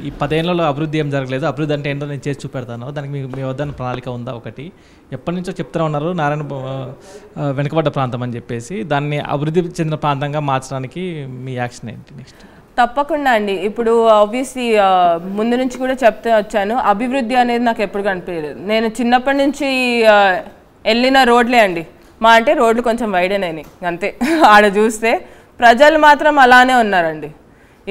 ఈ 10 ఏళ్లలో అభివృద్ధి ఏం జరగలేదు, అభివృద్ధి అంటే ఏంటో నేను చేసి చూపెడతాను, దానికి మీ వద్ద ప్రణాళిక ఉందా? ఒకటి ఎప్పటి నుంచో చెప్తూనే ఉన్నారు నారాయణ వెనుకబడ్డ ప్రాంతం అని చెప్పేసి, దాన్ని అభివృద్ధి చెందిన ప్రాంతంగా మార్చడానికి మీ యాక్షన్ ఏంటి నెక్స్ట్? తప్పకుండా అండి. ఇప్పుడు ఆబ్వియస్లీ ముందు నుంచి కూడా చెప్తూ వచ్చాను, అభివృద్ధి అనేది నాకు ఎప్పుడు కనిపించలేదు. నేను చిన్నప్పటి నుంచి వెళ్ళిన రోడ్లే అండి, మా అంటే రోడ్లు కొంచెం వైడెన్ అయినాయి అంతే. ఆడ చూస్తే ప్రజలు మాత్రం అలానే ఉన్నారండి.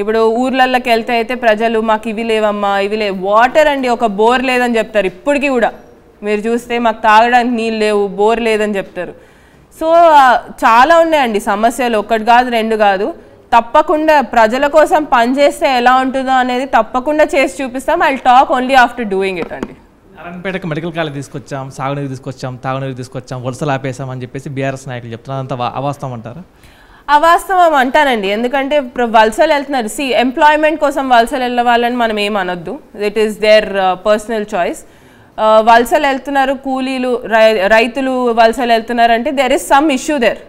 ఇప్పుడు ఊర్లలోకి వెళ్తే అయితే ప్రజలు మాకు ఇవి లేవమ్మా, ఇవి లేవు, వాటర్ అండి ఒక బోర్ లేదని చెప్తారు ఇప్పటికీ కూడా. మీరు చూస్తే మాకు తాగడానికి నీళ్ళు లేవు, బోర్ లేదని చెప్తారు. సో చాలా ఉన్నాయండి సమస్యలు, ఒకటి కాదు రెండు కాదు. తప్పకుండా ప్రజల కోసం పనిచేస్తే ఎలా ఉంటుందో అనేది తప్పకుండా చేసి చూపిస్తాం. I talk only after doing it అండి. నారాయణపేటకు మెడికల్ కాలేజ్ తీసుకొచ్చాం, సాగునీరు తీసుకొచ్చాం, తాగునీరు తీసుకొచ్చాం, వలసలు ఆపేసాం అని చెప్పేసి బీఆర్ఎస్ నాయకులు చెప్తున్నారు. అంత అవాస్తవం అంటారా? అవాస్తవం అంటానండి. ఎందుకంటే వలసలు వెళ్తున్నారు. ఎంప్లాయ్మెంట్ కోసం వలసలు వెళ్ళే వాళ్ళని మనం ఏమనొద్దు, it is their personal choice. వలసలు వెళ్తున్నారు, కూలీలు రైతులు వలసలు వెళ్తున్నారు అంటే there is some issue there.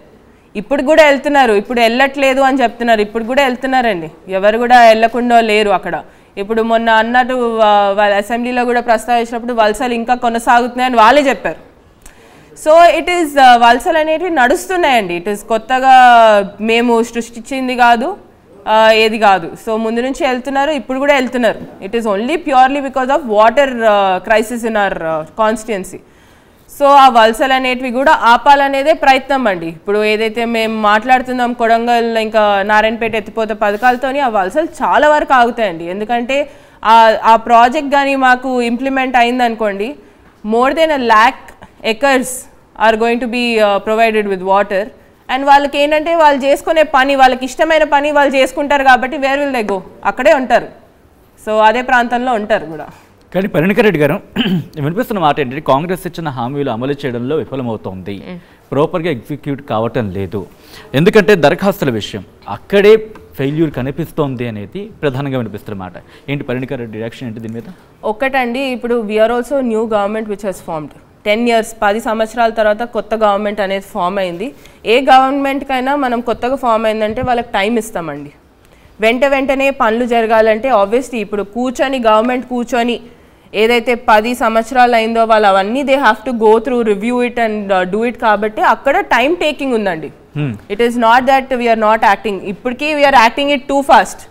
ఇప్పుడు కూడా వెళ్తున్నారు, ఇప్పుడు వెళ్ళట్లేదు అని చెప్తున్నారు, ఇప్పుడు కూడా వెళ్తున్నారండి, ఎవరు కూడా వెళ్ళకుండా లేరు అక్కడ. ఇప్పుడు మొన్న అన్నట్టు వాళ్ళ అసెంబ్లీలో కూడా ప్రస్తావించినప్పుడు వలసలు ఇంకా కొనసాగుతున్నాయని వాళ్ళే చెప్పారు. సో ఇట్ ఈస్ వలసలు అనేటివి నడుస్తున్నాయండి. ఇట్ ఈస్ కొత్తగా మేము సృష్టించింది కాదు, ఏది కాదు. సో ముందు నుంచి వెళ్తున్నారు, ఇప్పుడు కూడా వెళ్తున్నారు. It is only purely because of water crisis in our constituency. So ఆ వలసలు అనేటివి కూడా ఆపాలనేదే ప్రయత్నం అండి. ఇప్పుడు ఏదైతే మేము మాట్లాడుతున్నాం కొడంగల్ ఇంకా నారాయణపేట ఎత్తిపోత పథకాలతోని ఆ వలసలు చాలా వరకు ఆగుతాయండి. ఎందుకంటే ఆ ప్రాజెక్ట్ కానీ మాకు ఇంప్లిమెంట్ అయిందనుకోండి, more than 1,00,000 acres are going to be provided with water. And వాళ్ళకి ఏంటంటే వాళ్ళు చేసుకునే పని, వాళ్ళకి ఇష్టమైన పని వాళ్ళు చేసుకుంటారు కాబట్టి వేర్ విల్ దే గో, అక్కడే ఉంటారు. సో అదే ప్రాంతంలో ఉంటారు కూడా. కానీ పరిణికర్ రెడ్డి గారు వినిపిస్తున్న మాట ఏంటంటే కాంగ్రెస్ ఇచ్చిన హామీలు అమలు చేయడంలో విఫలమవుతోంది, ప్రాపర్గా ఎగ్జిక్యూట్ కావటం లేదు. ఎందుకంటే దరఖాస్తుల విషయం అక్కడే ఫెయిల్యూర్ కనిపిస్తోంది అనేది ప్రధానంగా వినిపిస్తున్నమాట. ఏంటి పరిణికర్ రెడ్డి రియాక్షన్ ఏంటి దీని మీద? ఒకటండి, ఇప్పుడు we are also new government which has formed 10 years 10 సంవత్సరాల తర్వాత కొత్త గవర్నమెంట్ అనేది ఫామ్ అయింది. ఏ గవర్నమెంట్కైనా మనం కొత్తగా ఫామ్ అయిందంటే వాళ్ళకి టైం ఇస్తామండి. వెంటనే పనులు జరగాలంటే ఆబ్వియస్లీ ఇప్పుడు గవర్నమెంట్ కూర్చొని ఏదైతే 10 సంవత్సరాలు అయిందో వాళ్ళు అవన్నీ they have to go through review it and do it. కాబట్టి అక్కడ టైం టేకింగ్ ఉందండి. It is not that we're not acting, ఇప్పటికీ we're acting it too fast.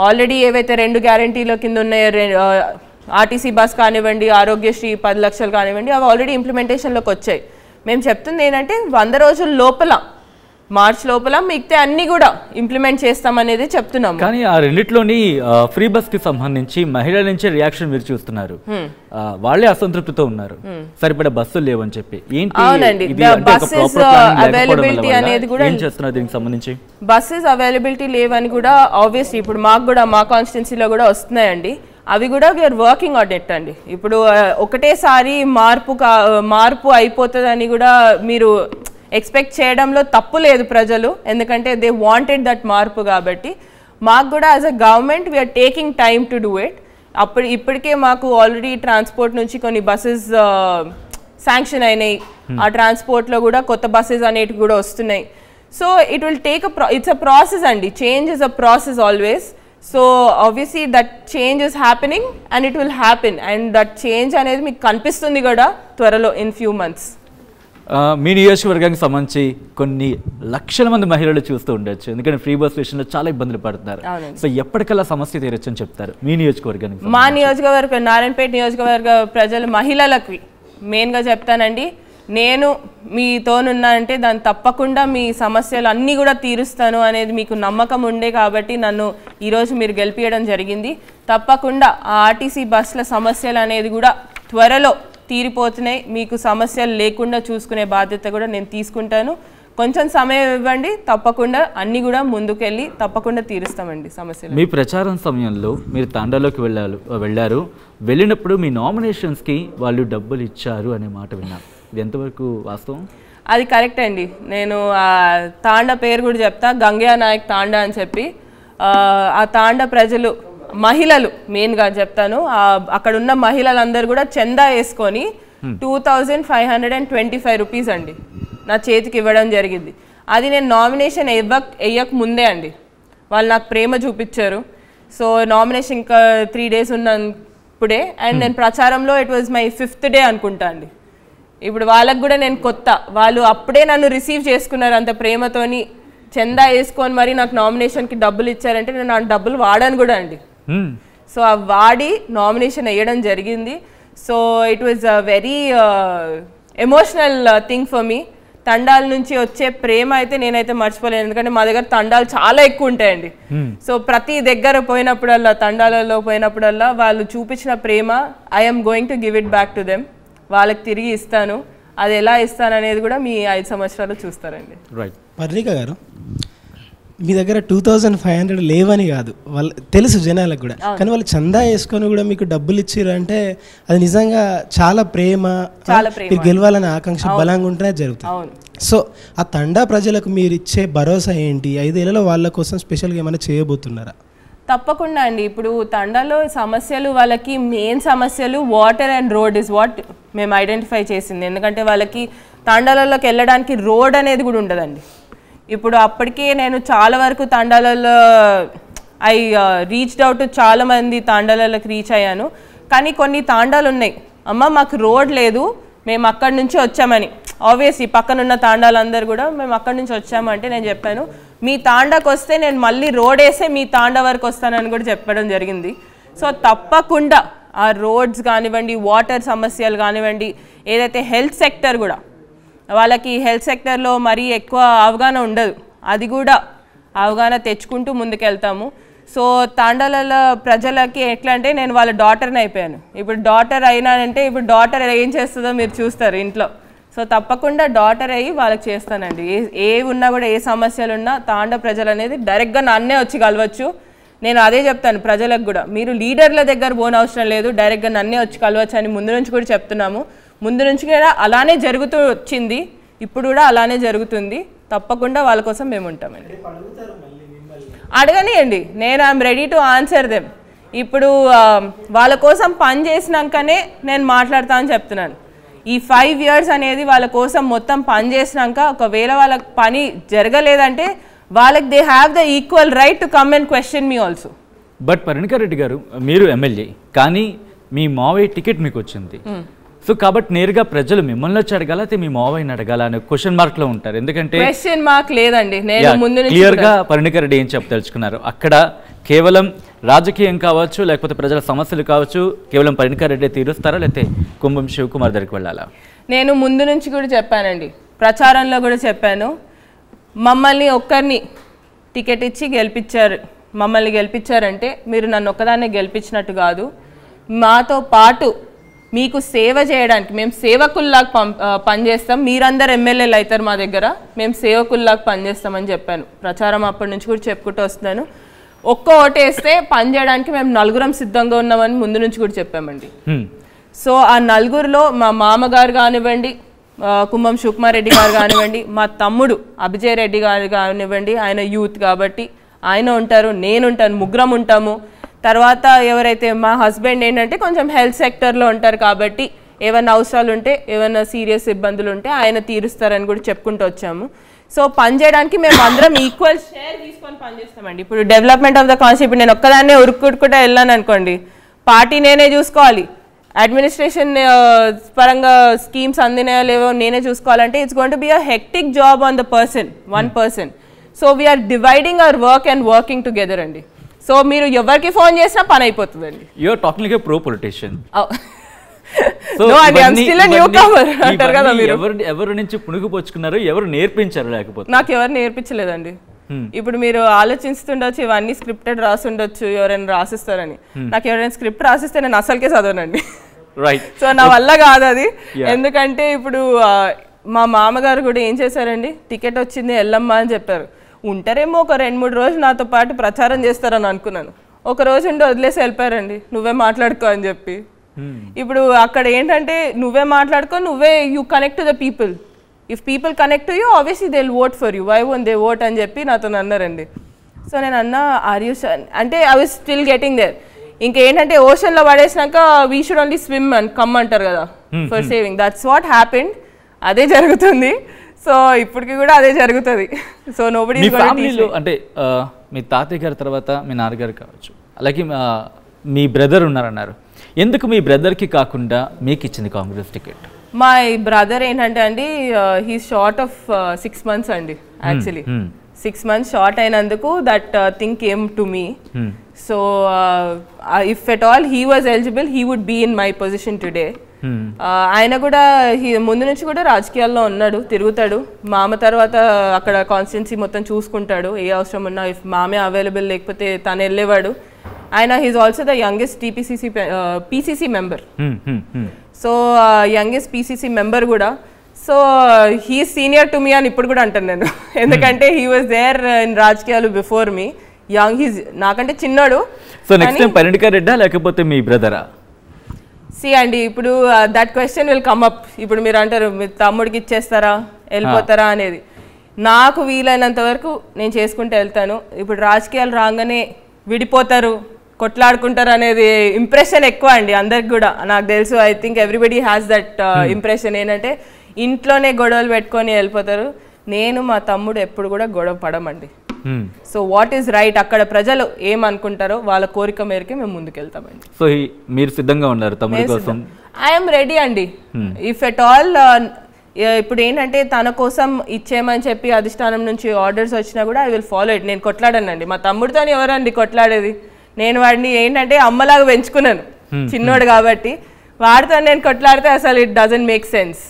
Already ఏవైతే 2 గ్యారంటీల కింద ఉన్నాయో, ఆర్టీసీ బస్ కానివ్వండి, ఆరోగ్యశ్రీ 10 లక్షలు కానివ్వండి, అవి ఆల్రెడీ ఇంప్లిమెంటేషన్లోకి వచ్చాయి. మేము చెప్తుంది ఏంటంటే 100 రోజుల లోపల, మార్చ్ లోపల మిగతా అన్ని కూడా ఇంప్లిమెంట్ చేస్తామనేది చెప్తున్నాం. కానీ ఆ రెండిట్లోని ఫ్రీ బస్ కి సంబంధించి మహిళల నుంచి రియాక్షన్ మీరు చూస్తున్నారు, వాళ్ళే అసంతృప్తితో ఉన్నారు, సరిపడా బస్సులు లేవని చెప్పి. అవునండి, బస్సెస్ అవైలబిలిటీ అనేది కూడా ఏం చేస్తున్నారు దీనికి సంబంధించి? బస్సెస్ అవైలబిలిటీ లేవని కూడా ఆబ్వియస్లీ ఇప్పుడు మాకు కూడా మా కాన్స్టిట్యున్సీలో కూడా వస్తున్నాయండి. అవి కూడా వీఆర్ వర్కింగ్ ఆన్ ఇట్ అండి. ఇప్పుడు ఒకటేసారి మార్పు అయిపోతుందని కూడా మీరు ఎక్స్పెక్ట్ చేయడంలో తప్పు లేదు ప్రజలు, ఎందుకంటే దే వాంటెడ్ దట్ మార్పు. కాబట్టి మాకు కూడా as a government we are taking time to do it. ఇప్పటికే మాకు ఆల్రెడీ ట్రాన్స్పోర్ట్ నుంచి కొన్ని బస్సెస్ శాంక్షన్ అయినాయి, ఆ ట్రాన్స్పోర్ట్లో కూడా కొత్త బస్సెస్ అనేటివి కూడా వస్తున్నాయి. So it will take it's a process అండి, change is a process always. So obviously that change is happening and it will happen, and that change అనేది మీకు కనిపిస్తుంది కూడా త్వరలో ఇన్ ఫ్యూ మంత్స్. మీ నియోజకవర్గానికి సంబంధించి కొన్ని లక్షల మంది మహిళలు చూస్తూ ఉండొచ్చు, ఎందుకంటే ఫ్రీ బస్ విషయంలో చాలా ఇబ్బందులు పడుతున్నారు. సో ఎప్పటికల్లా సమస్య తీరొచ్చు అని చెప్తారు మీ నియోజకవర్గానికి? మా నియోజకవర్గం నారాయణపేట నియోజకవర్గ ప్రజలు మహిళలకి మెయిన్గా చెప్తానండి, నేను మీతోనున్నా అంటే దాన్ని తప్పకుండా మీ సమస్యలు అన్నీ కూడా తీరుస్తాను అనేది మీకు నమ్మకం ఉండే కాబట్టి నన్ను ఈరోజు మీరు గెలిపించడం జరిగింది. తప్పకుండా ఆ ఆర్టీసీ బస్సుల సమస్యలు అనేది కూడా త్వరలో తీరిపోతున్నాయి, మీకు సమస్యలు లేకుండా చూసుకునే బాధ్యత కూడా నేను తీసుకుంటాను. కొంచెం సమయం ఇవ్వండి, తప్పకుండా అన్నీ కూడా ముందుకెళ్ళి తప్పకుండా తీరుస్తామండి సమస్యలు. మీ ప్రచారం సమయంలో మీరు తాండాలోకి వెళ్ళారు, వెళ్ళినప్పుడు మీ నామినేషన్స్కి వాళ్ళు డబ్బులు ఇచ్చారు అనే మాట విన్నాను, ఇది ఎంతవరకు వాస్తవం? అది కరెక్ట్ అండి. నేను తాండా పేరు కూడా చెప్తా, గంగయ్య నాయక్ తాండా అని చెప్పి. ఆ తాండా ప్రజలు మహిళలు మెయిన్గా చెప్తాను, అక్కడ ఉన్న మహిళలందరూ కూడా చందా వేసుకొని 2525 రూపీస్ అండి నా చేతికి ఇవ్వడం జరిగింది. అది నేను నామినేషన్ వేయక ముందే అండి వాళ్ళు నాకు ప్రేమ చూపించారు. సో నామినేషన్ ఇంకా 3 days ఉన్నప్పుడే అండ్ నేను ప్రచారంలో it was my 5th day అనుకుంటా అండి. ఇప్పుడు వాళ్ళకు కూడా నేను కొత్త, వాళ్ళు అప్పుడే నన్ను రిసీవ్ చేసుకున్నారు అంత ప్రేమతోని, చందా వేసుకొని మరి నాకు నామినేషన్కి డబ్బులు ఇచ్చారంటే నేను ఆ డబ్బులు వాడాను కూడా అండి. సో ఆ వాడి నామినేషన్ వేయడం జరిగింది. So it was a very emotional thing for me. తండాల నుంచి వచ్చే ప్రేమ అయితే నేనైతే మర్చిపోలేను, ఎందుకంటే మా దగ్గర తండాలు చాలా ఎక్కువ ఉంటాయండి. సో ప్రతి దగ్గర పోయినప్పుడల్లా, తండాలలో పోయినప్పుడల్లా వాళ్ళు చూపించిన ప్రేమ I'm going to give it back to them. వాళ్ళకి తిరిగి ఇస్తాను. అది ఎలా ఇస్తాను అనేది కూడా మీ 5 సంవత్సరాలు చూస్తారండి. రైట్. పర్ణిక గారు, మీ దగ్గర 2500 లేవని కాదు, వాళ్ళు తెలుసు జనాలకు కూడా, కానీ వాళ్ళు చందా వేసుకొని కూడా మీకు డబ్బులు ఇచ్చిర్రు అంటే అది నిజంగా చాలా ప్రేమ, మీరు గెలవాలనే ఆకాంక్ష బలంగా ఉంటేనే జరుగుతుంది. సో ఆ తండా ప్రజలకు మీరు ఇచ్చే భరోసా ఏంటి? 5 ఏళ్లలో వాళ్ళ కోసం స్పెషల్గా ఏమైనా చేయబోతున్నారా? తప్పకుండా అండి. ఇప్పుడు తండాలో సమస్యలు, వాళ్ళకి మెయిన్ సమస్యలు water and road is what మేము ఐడెంటిఫై చేసింది. ఎందుకంటే వాళ్ళకి తండాలలోకి వెళ్ళడానికి రోడ్ అనేది కూడా ఉండదండి. ఇప్పుడు అప్పటికే నేను చాలా వరకు తండాలలో రీచ్డ్ అవుట్, చాలా మంది తాండాలలోకి రీచ్ అయ్యాను. కానీ కొన్ని తాండాలు ఉన్నాయి, అమ్మ మాకు రోడ్ లేదు, మేము అక్కడి నుంచి వచ్చామని. ఆబ్వియస్లీ పక్కనున్న తాండాలందరూ కూడా మేము అక్కడి నుంచి వచ్చామంటే నేను చెప్పాను, మీ తాండాకు వస్తే నేను మళ్ళీ రోడ్ వేసే మీ తాండా వరకు వస్తానని కూడా చెప్పడం జరిగింది. సో తప్పకుండా ఆ రోడ్స్ కానివ్వండి, వాటర్ సమస్యలు కానివ్వండి, ఏదైతే హెల్త్ సెక్టర్ కూడా, వాళ్ళకి హెల్త్ సెక్టర్లో మరీ ఎక్కువ అవగాహన ఉండదు, అది కూడా అవగాహన తెచ్చుకుంటూ ముందుకెళ్తాము. సో తాండాల ప్రజలకి ఎట్లా అంటే నేను వాళ్ళ డాటర్ని అయిపోయాను. ఇప్పుడు డాటర్ అయినానంటే ఇప్పుడు డాటర్ ఏం చేస్తుందో మీరు చూస్తారు ఇంట్లో. సో తప్పకుండా డాటర్ అయ్యి వాళ్ళకి చేస్తానండి. ఏ ఉన్నా కూడా, ఏ సమస్యలు ఉన్నా తాండా ప్రజలు అనేది డైరెక్ట్గా నన్నే వచ్చి కలవచ్చు. నేను అదే చెప్తాను ప్రజలకు కూడా, మీరు లీడర్ల దగ్గర పోనవసరం లేదు, డైరెక్ట్గా నన్నే వచ్చి కలవచ్చు అని ముందు నుంచి కూడా చెప్తున్నాము. ముందు నుంచి కూడా అలానే జరుగుతూ వచ్చింది, ఇప్పుడు కూడా అలానే జరుగుతుంది. తప్పకుండా వాళ్ళ కోసం మేము ఉంటామండి. అడగనియండి, నేను I'm ready to answer them. ఇప్పుడు వాళ్ళ కోసం పని చేసినాకనే నేను మాట్లాడతా అని చెప్తున్నాను. ఈ 5 years అనేది వాళ్ళ కోసం మొత్తం పని చేసినాక ఒకవేళ వాళ్ళకి పని జరగలేదంటే వాళ్ళకి they have the equal right to come and question me also. But Parnika Reddy గారు, మీరు ఎమ్మెల్యే, కానీ మీ మావయ్య టికెట్ మీకు వచ్చింది. సో కాబట్టి నేరుగా ప్రజలు మిమ్మల్ని వచ్చి అడగాల, అయితే మీ మావయ్యని అడగాల అనే క్వశ్చన్ మార్క్ లో ఉంటారు. ఎందుకంటే క్వశ్చన్ మార్క్ లేదండి, నేను ముందు నుంచి క్లియర్ గా పర్ణికా రెడ్డి ఏం చెప్పదలుచుకున్నారు, అక్కడ కేవలం రాజకీయం కావచ్చు, లేకపోతే ప్రజల సమస్యలు కావచ్చు, కేవలం పర్ణికా రెడ్డి తీరుస్తారా, లేకపోతే కుంభం శివకుమార్ దగ్గరికి వెళ్ళాలా? నేను ముందు నుంచి కూడా చెప్పానండి, ప్రచారంలో కూడా చెప్పాను, మమ్మల్ని ఒక్కరిని టికెట్ ఇచ్చి గెలిపించారు, మమ్మల్ని గెలిపించారంటే మీరు నన్ను ఒక్కదాన్నే గెలిపించినట్టు కాదు, మాతో పాటు మీకు సేవ చేయడానికి మేము సేవకుల్లాగా పనిచేస్తాం. మీరందరు ఎమ్మెల్యేలు అవుతారు మా దగ్గర, మేము సేవకుల్లాగా పనిచేస్తామని చెప్పాను. ప్రచారం అప్పటి నుంచి కూడా చెప్పుకుంటూ వస్తున్నాను. ఒక్క ఓటేస్తే పని చేయడానికి మేము 4 సిద్ధంగా ఉన్నామని ముందు నుంచి కూడా చెప్పామండి. సో ఆ 4లో మా మామగారు కానివ్వండి, కుంభం శివకుమార్ రెడ్డి గారు కానివ్వండి, మా తమ్ముడు అభిజయ్ రెడ్డి గారు కానివ్వండి, ఆయన యూత్ కాబట్టి ఆయన ఉంటారు, నేను ఉంటాను, ముగ్గురం ఉంటాము. తర్వాత ఎవరైతే మా హస్బెండ్ ఏంటంటే కొంచెం హెల్త్ సెక్టర్లో ఉంటారు కాబట్టి ఏమైనా అవసరాలు ఉంటే, ఏమైనా సీరియస్ ఇబ్బందులు ఉంటే ఆయన తీరుస్తారని కూడా చెప్పుకుంటూ వచ్చాము. సో పనిచేయడానికి మేము అందరం ఈక్వల్ షేర్ తీసుకొని పనిచేస్తామండి. ఇప్పుడు డెవలప్మెంట్ ఆఫ్ ద కాన్స్టిట్యూషన్ నేను ఒక్కదాన్నే ఉరుక్కుంటూ వెళ్ళాను అనుకోండి, పార్టీ నేనే చూసుకోవాలి, అడ్మినిస్ట్రేషన్ పరంగా స్కీమ్స్ అందినాయో లేవో నేనే చూసుకోవాలంటే it's going to be a hectic job on the person, 1 person. So we are dividing our work and working together అండి. సో మీరు ఎవరికి ఫోన్ చేసినా పని అయిపోతుందండి. You are talking like a pro politician. ఎవరు నుంచి పుణుకుపోచుకున్నారు, ఎవరు నేర్పించారు? లేకపోతే నాకు ఎవరు నేర్పించలేదండి. ఇప్పుడు మీరు ఆలోచిస్తుండొచ్చు ఇవన్నీ స్క్రిప్టెడ్ రాసి ఉండొచ్చు, ఎవరైనా రాసిస్తారని. నాకు ఎవరైనా స్క్రిప్ట్ రాసిస్తే నేను అసలుకే చదవనండి. సో నా వల్ల కాదు అది. ఎందుకంటే ఇప్పుడు మా మామగారు కూడా ఏం చేశారండి, టికెట్ వచ్చింది వెళ్ళమ్మా అని చెప్పారు. ఉంటారేమో ఒక 2-3 రోజులు నాతో పాటు ప్రచారం చేస్తారని అనుకున్నాను. ఒక రోజు ఉండి వదిలేసి వెళ్ళిపోయారండి, నువ్వే మాట్లాడుకో అని చెప్పి. ఇప్పుడు అక్కడ ఏంటంటే నువ్వే మాట్లాడుకో, నువ్వే you connect to the people. If people connect to you obviously they will vote for you, why won't they vote అని చెప్పి నాతో అన్నారండి. సో నేను అన్నా ఆర్ యూ అంటే I was still getting there. ఇంకేంటంటే ఓషన్లో పడేసినాక we should only swim and come అంటారు కదా for saving. That's what happened. అదే జరుగుతుంది. సో ఇప్పటికి కూడా అదే జరుగుతుంది. సో నోబడీ ఫ్యామిలీలో అంటే మీ తాతయ్య గారి తర్వాత మీ నాన్నగారు కావచ్చు, అలాగే మీ బ్రదర్ ఉన్నారన్నారు, ఎందుకు మీ బ్రదర్కి కాకుండా మీకు ఇచ్చింది కాంగ్రెస్ టికెట్? మై బ్రదర్ ఏంటంటే అండి, హీ షార్ట్ ఆఫ్ 6 months అండి. యాక్చువల్లీ 6 months షార్ట్ అయినందుకు that thing came to me. So if at all he was eligible, he would be in my position today. ఆయన కూడా ముందు నుంచి కూడా రాజకీయాల్లో ఉన్నాడు, తిరుగుతాడు. మామ తర్వాత అక్కడ కాన్స్టిట్యున్సీ మొత్తం చూసుకుంటాడు, ఏ అవసరం ఉన్నా. ఇఫ్ మామే అవైలబుల్ లేకపోతే తను వెళ్ళేవాడు. ఆయన he is also the youngest PCC member. So youngest PCC member కూడా. So he senior to me అని ఇప్పుడు కూడా అంటాను నేను, ఎందుకంటే హీ వాజ్ దేర్ ఇన్ రాజకీయాలు బిఫోర్ మీ. యంగ్, హీస్ నాకంటే చిన్నాడు. సో నెక్స్ట్ టైం పరిణికా రెడ్డా లేకపోతే మీ బ్రదరా? సి అండి, ఇప్పుడు that question will come up. ఇప్పుడు మీరు అంటారు మీ తమ్ముడికి ఇచ్చేస్తారా, వెళ్ళిపోతారా అనేది. నాకు వీలైనంత వరకు నేను చేసుకుంటూ వెళ్తాను. ఇప్పుడు రాజకీయాలు రాగానే విడిపోతారు, కొట్లాడుకుంటారు అనేది ఇంప్రెషన్ ఎక్కువ అండి అందరికి కూడా, నాకు తెలుసు. I think everybody has that impression, ఏంటంటే ఇంట్లోనే గొడవలు పెట్టుకొని వెళ్ళిపోతారు. నేను మా తమ్ముడు ఎప్పుడు కూడా గొడవ పడమండి. సో వాట్ ఈస్ రైట్, అక్కడ ప్రజలు ఏమనుకుంటారో వాళ్ళ కోరిక మేరకే మేము ముందుకెళ్తామండి. సో మీరు సిద్ధంగా ఉన్నారు తమ్ముడి కోసం? ఐఎమ్ రెడీ అండి. ఇఫ్ ఎట్ ఆల్ ఇప్పుడు ఏంటంటే తన కోసం ఇచ్చేయమని చెప్పి అధిష్టానం నుంచి ఆర్డర్స్ వచ్చినా కూడా ఐ విల్ ఫాలో ఇట్. నేను కొట్లాడానండి, మా తమ్ముడితో ఎవరండి కొట్లాడేది. నేను వాడిని ఏంటంటే అమ్మలాగా పెంచుకున్నాను, చిన్నోడు కాబట్టి. వాడితో నేను కొట్లాడితే అసలు ఇట్ డజంట్ మేక్ సెన్స్.